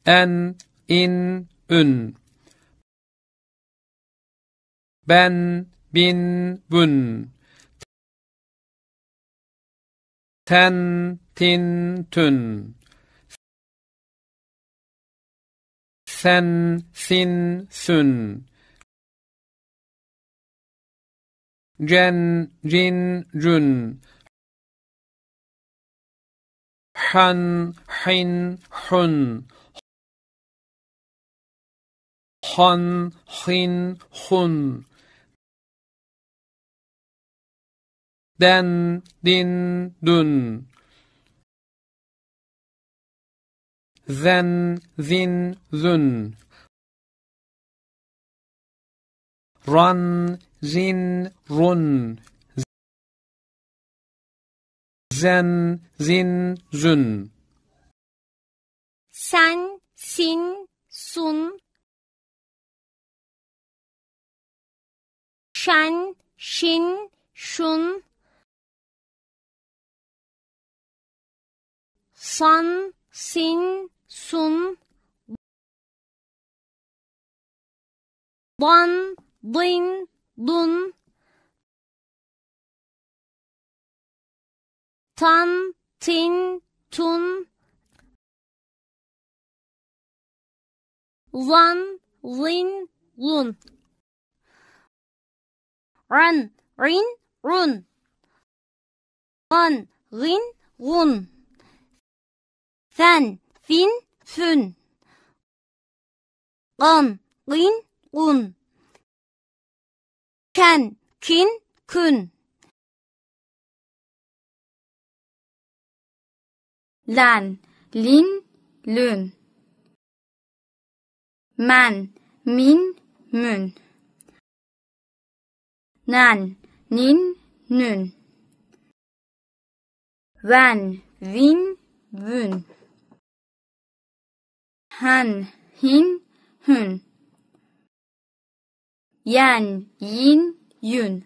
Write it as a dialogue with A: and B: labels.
A: en, in, ün. Ben, bin, bün. Ten, tin, tün. Sen, sin, sün. Cen, cin, cün. Han, hin, hun. Han, hin, hun. Den, din, dün. Zen, zin, zün. Ran, zin, run. Zen, zin, zün.
B: Sen, sin, sun. Şen, şin, şun. San, sin, sun. Dan, din, dun. Tan, tin, tun. Lan, lin, lun. Ran, rin, run. Lan, rin, run. Fen, fin, fün. Gan, gin, gun. Ken, kin, kün. Lan, lin, lün. Man, min, mün. Nan, nin, nün. Van, vin, vün. Han, hin, hün. Yan, yin, yün.